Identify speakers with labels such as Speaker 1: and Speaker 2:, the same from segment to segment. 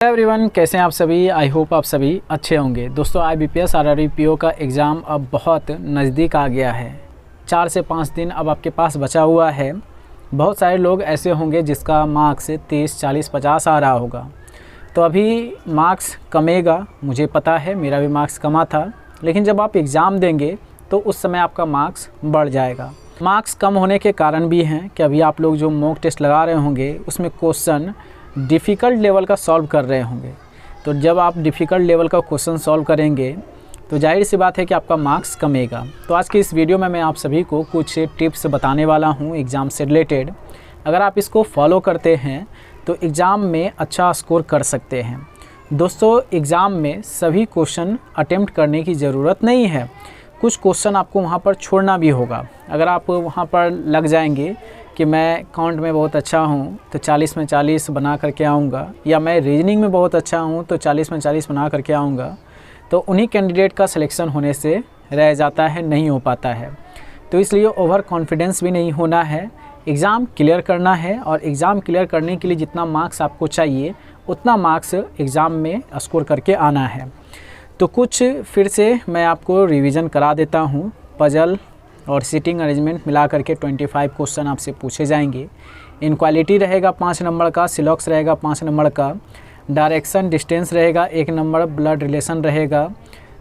Speaker 1: Everyone, कैसे हैं आप सभी। आई होप आप सभी अच्छे होंगे। दोस्तों, IBPS RRB PO का एग्ज़ाम अब बहुत नज़दीक आ गया है। 4 से 5 दिन अब आपके पास बचा हुआ है। बहुत सारे लोग ऐसे होंगे जिसका मार्क्स 30, 40, 50 आ रहा होगा। तो अभी मार्क्स कमेगा, मुझे पता है, मेरा भी मार्क्स कमा था। लेकिन जब आप एग्ज़ाम देंगे तो उस समय आपका मार्क्स बढ़ जाएगा। मार्क्स कम होने के कारण भी हैं कि अभी आप लोग जो मॉक टेस्ट लगा रहे होंगे उसमें क्वेश्चन डिफ़िकल्ट लेवल का सॉल्व कर रहे होंगे। तो जब आप डिफ़िकल्ट लेवल का क्वेश्चन सॉल्व करेंगे तो जाहिर सी बात है कि आपका मार्क्स कमेगा। तो आज की इस वीडियो में मैं आप सभी को कुछ टिप्स बताने वाला हूं एग्ज़ाम से रिलेटेड। अगर आप इसको फॉलो करते हैं तो एग्ज़ाम में अच्छा स्कोर कर सकते हैं। दोस्तों, एग्ज़ाम में सभी क्वेश्चन अटेम्प्ट करने की ज़रूरत नहीं है। कुछ क्वेश्चन आपको वहाँ पर छोड़ना भी होगा। अगर आप वहाँ पर लग जाएंगे कि मैं काउंट में बहुत अच्छा हूँ तो 40 में 40 बना करके आऊँगा, या मैं रीजनिंग में बहुत अच्छा हूँ तो 40 में 40 बना करके आऊँगा, तो उन्हीं कैंडिडेट का सिलेक्शन होने से रह जाता है, नहीं हो पाता है। तो इसलिए ओवर कॉन्फिडेंस भी नहीं होना है। एग्ज़ाम क्लियर करना है और एग्ज़ाम क्लियर करने के लिए जितना मार्क्स आपको चाहिए उतना मार्क्स एग्ज़ाम में स्कोर करके आना है। तो कुछ फिर से मैं आपको रिवीजन करा देता हूँ। पजल और सीटिंग अरेंजमेंट मिला करके 25 क्वेश्चन आपसे पूछे जाएंगे। इनक्वालिटी रहेगा 5 नंबर का, सिलॉक्स रहेगा 5 नंबर का, डायरेक्शन डिस्टेंस रहेगा 1 नंबर, ब्लड रिलेशन रहेगा,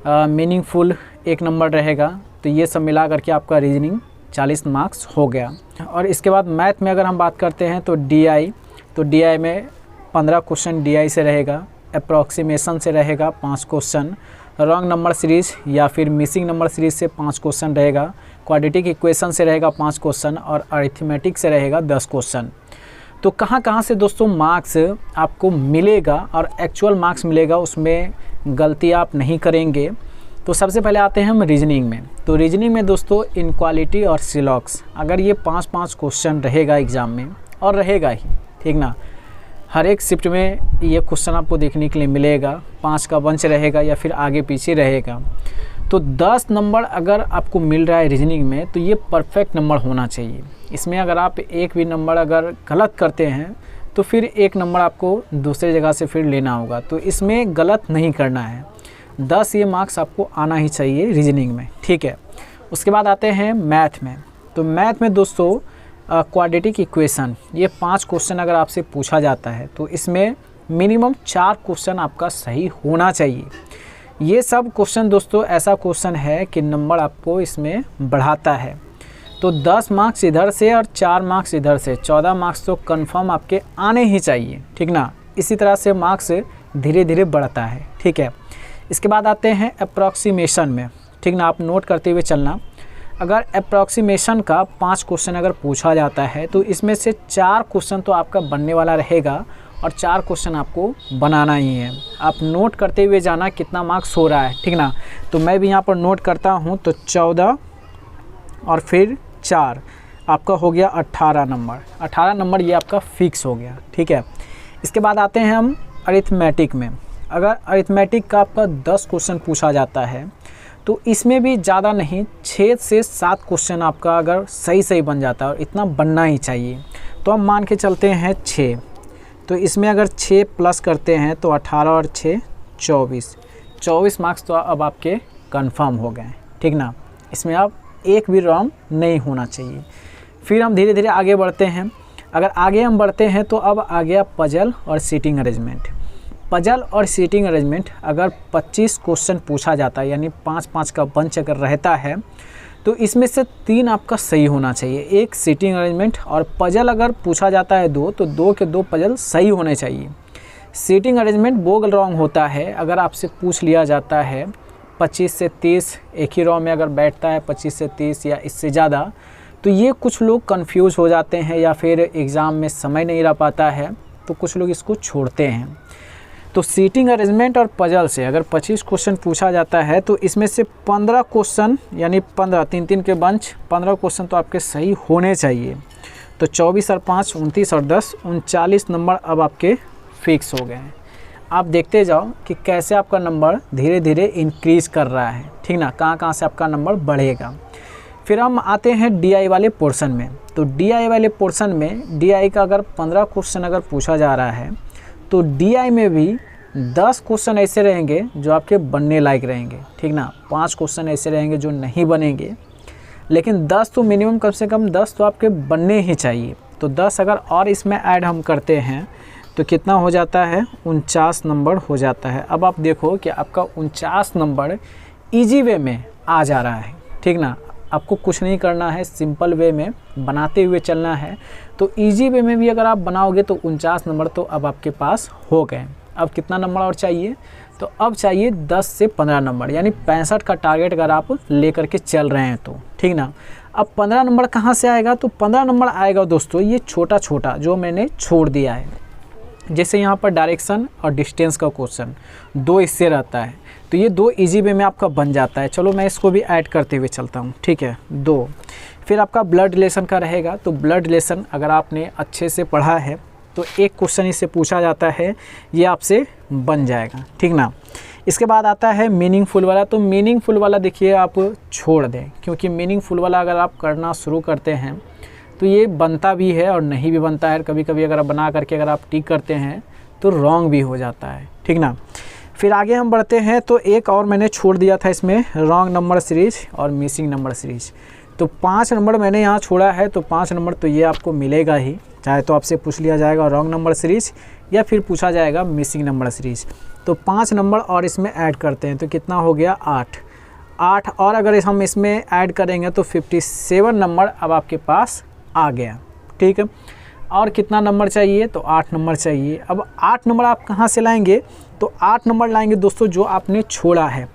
Speaker 1: मीनिंगफुल 1 नंबर रहेगा। तो ये सब मिला करके आपका रीजनिंग 40 मार्क्स हो गया। और इसके बाद मैथ में अगर हम बात करते हैं तो DI में 15 क्वेश्चन DI से रहेगा, अप्रॉक्सीमेशन से रहेगा 5 क्वेश्चन, रॉन्ग नंबर सीरीज़ या फिर मिसिंग नंबर सीरीज़ से 5 क्वेश्चन रहेगा, क्वाड्रेटिक इक्वेशन से रहेगा 5 क्वेश्चन और अरिथमेटिक से रहेगा 10 क्वेश्चन। तो कहाँ से दोस्तों मार्क्स आपको मिलेगा और एक्चुअल मार्क्स मिलेगा, उसमें गलती आप नहीं करेंगे। तो सबसे पहले आते हैं हम रीजनिंग में। तो रीजनिंग में दोस्तों इनक्वालिटी और सिलॉक्स, अगर ये 5-5 क्वेश्चन रहेगा एग्ज़ाम में, और रहेगा ही, ठीक ना, हर एक शिफ्ट में ये क्वेश्चन आपको देखने के लिए मिलेगा। 5 का बंच रहेगा या फिर आगे पीछे रहेगा। तो 10 नंबर अगर आपको मिल रहा है रीजनिंग में तो ये परफेक्ट नंबर होना चाहिए। इसमें अगर आप एक भी नंबर अगर गलत करते हैं तो फिर 1 नंबर आपको दूसरी जगह से फिर लेना होगा। तो इसमें गलत नहीं करना है। 10 ये मार्क्स आपको आना ही चाहिए रीजनिंग में, ठीक है। उसके बाद आते हैं मैथ में। तो मैथ में दोस्तों क्वाड्रेटिक इक्वेशन, ये 5 क्वेश्चन अगर आपसे पूछा जाता है तो इसमें मिनिमम 4 क्वेश्चन आपका सही होना चाहिए। ये सब क्वेश्चन दोस्तों ऐसा क्वेश्चन है कि नंबर आपको इसमें बढ़ाता है। तो 10 मार्क्स इधर से और 4 मार्क्स इधर से, 14 मार्क्स तो कंफर्म आपके आने ही चाहिए, ठीक ना। इसी तरह से मार्क्स धीरे धीरे बढ़ता है, ठीक है। इसके बाद आते हैं अप्रॉक्सीमेशन में, ठीक ना, आप नोट करते हुए चलना। अगर अप्रॉक्सीमेशन का 5 क्वेश्चन अगर पूछा जाता है तो इसमें से 4 क्वेश्चन तो आपका बनने वाला रहेगा और 4 क्वेश्चन आपको बनाना ही है। आप नोट करते हुए जाना कितना मार्क्स हो रहा है, ठीक ना। तो मैं भी यहाँ पर नोट करता हूँ। तो 14 और फिर 4 आपका हो गया 18 नंबर। 18 नंबर ये आपका फिक्स हो गया, ठीक है। इसके बाद आते हैं हम अरिथमेटिक में। अगर अरिथमेटिक का आपका 10 क्वेश्चन पूछा जाता है तो इसमें भी ज़्यादा नहीं, 6 से 7 क्वेश्चन आपका अगर सही बन जाता है, और इतना बनना ही चाहिए। तो हम मान के चलते हैं 6। तो इसमें अगर 6 प्लस करते हैं तो 18 और 6 24 मार्क्स तो अब आपके कंफर्म हो गए, ठीक ना। इसमें अब एक भी रॉन्ग नहीं होना चाहिए। फिर हम धीरे धीरे आगे बढ़ते हैं। अगर आगे हम बढ़ते हैं तो अब आ गया पजल और सीटिंग अरेंजमेंट। पजल और सीटिंग अरेंजमेंट अगर 25 क्वेश्चन पूछा जाता है, यानी 5-5 का बंच अगर रहता है, तो इसमें से 3 आपका सही होना चाहिए, एक सीटिंग अरेंजमेंट। और पजल अगर पूछा जाता है 2 तो 2 के 2 पजल सही होने चाहिए। सीटिंग अरेंजमेंट बोगल रॉन्ग होता है। अगर आपसे पूछ लिया जाता है 25 से 30 एक ही रॉ में अगर बैठता है, 25 से 30 या इससे ज़्यादा, तो ये कुछ लोग कंफ्यूज हो जाते हैं या फिर एग्ज़ाम में समय नहीं रह पाता है, तो कुछ लोग इसको छोड़ते हैं। तो सीटिंग अरेंजमेंट और पजल से अगर 25 क्वेश्चन पूछा जाता है तो इसमें से 15 क्वेश्चन, यानी 15 3-3 के बंच, 15 क्वेश्चन तो आपके सही होने चाहिए। तो 24 और 5 29 और 10 39 नंबर अब आपके फिक्स हो गए हैं। आप देखते जाओ कि कैसे आपका नंबर धीरे धीरे इंक्रीज़ कर रहा है, ठीक ना, कहाँ से आपका नंबर बढ़ेगा। फिर हम आते हैं DI वाले पोर्शन में। तो DI वाले पोर्शन में DI का अगर 15 क्वेश्चन अगर पूछा जा रहा है तो DI में भी 10 क्वेश्चन ऐसे रहेंगे जो आपके बनने लायक रहेंगे, ठीक ना। 5 क्वेश्चन ऐसे रहेंगे जो नहीं बनेंगे, लेकिन 10 तो मिनिमम, कम से कम 10 तो आपके बनने ही चाहिए। तो 10 अगर और इसमें ऐड हम करते हैं तो कितना हो जाता है, 49 नंबर हो जाता है। अब आप देखो कि आपका 49 नंबर ईजी वे में आ जा रहा है, ठीक ना। आपको कुछ नहीं करना है, सिंपल वे में बनाते हुए चलना है। तो ईजी वे में भी अगर आप बनाओगे तो 49 नंबर तो अब आपके पास हो गए। अब कितना नंबर और चाहिए, तो अब चाहिए 10 से 15 नंबर, यानी 65 का टारगेट अगर आप लेकर के चल रहे हैं तो, ठीक ना। अब 15 नंबर कहाँ से आएगा, तो 15 नंबर आएगा दोस्तों ये छोटा छोटा जो मैंने छोड़ दिया है। जैसे यहाँ पर डायरेक्शन और डिस्टेंस का क्वेश्चन 2 इससे रहता है, तो ये 2 इजी वे में आपका बन जाता है। चलो मैं इसको भी ऐड करते हुए चलता हूँ, ठीक है। 2 फिर आपका ब्लड रिलेशन का रहेगा, तो ब्लड रिलेशन अगर आपने अच्छे से पढ़ा है तो एक क्वेश्चन इससे पूछा जाता है, ये आपसे बन जाएगा, ठीक ना। इसके बाद आता है मीनिंगफुल वाला। तो मीनिंगफुल वाला देखिए आप छोड़ दें, क्योंकि मीनिंगफुल वाला अगर आप करना शुरू करते हैं तो ये बनता भी है और नहीं भी बनता है। कभी कभी अगर आप बना करके अगर आप टिक करते हैं तो रॉन्ग भी हो जाता है, ठीक ना। फिर आगे हम बढ़ते हैं, तो एक और मैंने छोड़ दिया था इसमें, रॉन्ग नंबर सीरीज और मिसिंग नंबर सीरीज। तो 5 नंबर मैंने यहाँ छोड़ा है, तो 5 नंबर तो ये आपको मिलेगा ही, चाहे तो आपसे पूछ लिया जाएगा रॉन्ग नंबर सीरीज या फिर पूछा जाएगा मिसिंग नंबर सीरीज। तो 5 नंबर और इसमें ऐड करते हैं तो कितना हो गया, 8 और अगर हम इसमें ऐड करेंगे तो 57 नंबर अब आपके पास आ गया, ठीक है। और कितना नंबर चाहिए, तो 8 नंबर चाहिए। अब 8 नंबर आप कहाँ से लाएंगे, तो 8 नंबर लाएंगे दोस्तों जो आपने छोड़ा है।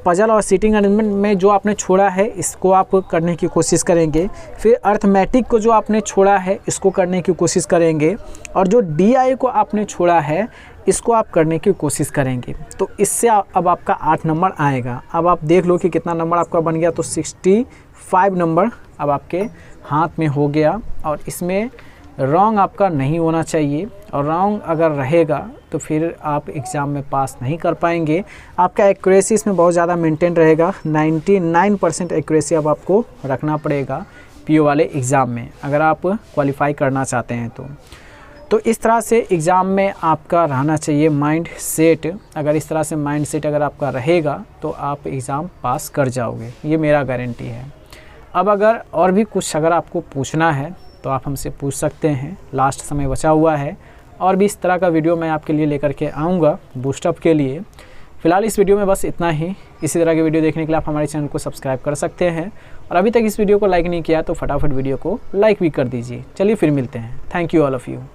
Speaker 1: पजल और सीटिंग अरेंजमेंट में जो आपने छोड़ा है इसको आप करने की कोशिश करेंगे। फिर अर्थमेटिक को जो आपने छोड़ा है इसको करने की कोशिश करेंगे, और जो DI को आपने छोड़ा है इसको आप करने की कोशिश करेंगे। तो इससे अब आपका 8 नंबर आएगा। अब आप देख लो कि कितना नंबर आपका बन गया, तो 65 नंबर अब आपके हाथ में हो गया। और इसमें रॉन्ग आपका नहीं होना चाहिए, और रॉन्ग अगर रहेगा तो फिर आप एग्ज़ाम में पास नहीं कर पाएंगे। आपका एक्यूरेसी इसमें बहुत ज़्यादा मेंटेन रहेगा, 99% एक्यूरेसी अब आपको रखना पड़ेगा PO वाले एग्ज़ाम में अगर आप क्वालिफाई करना चाहते हैं तो इस तरह से एग्ज़ाम में आपका रहना चाहिए माइंड सेट। अगर इस तरह से माइंड सेट अगर आपका रहेगा तो आप एग्ज़ाम पास कर जाओगे, ये मेरा गारंटी है। अब अगर और भी कुछ अगर आपको पूछना है तो आप हमसे पूछ सकते हैं, लास्ट समय बचा हुआ है। और भी इस तरह का वीडियो मैं आपके लिए लेकर के आऊँगा बूस्टअप के लिए। फ़िलहाल इस वीडियो में बस इतना ही। इसी तरह के वीडियो देखने के लिए आप हमारे चैनल को सब्सक्राइब कर सकते हैं, और अभी तक इस वीडियो को लाइक नहीं किया तो फटाफट वीडियो को लाइक भी कर दीजिए। चलिए फिर मिलते हैं। Thank you all of you.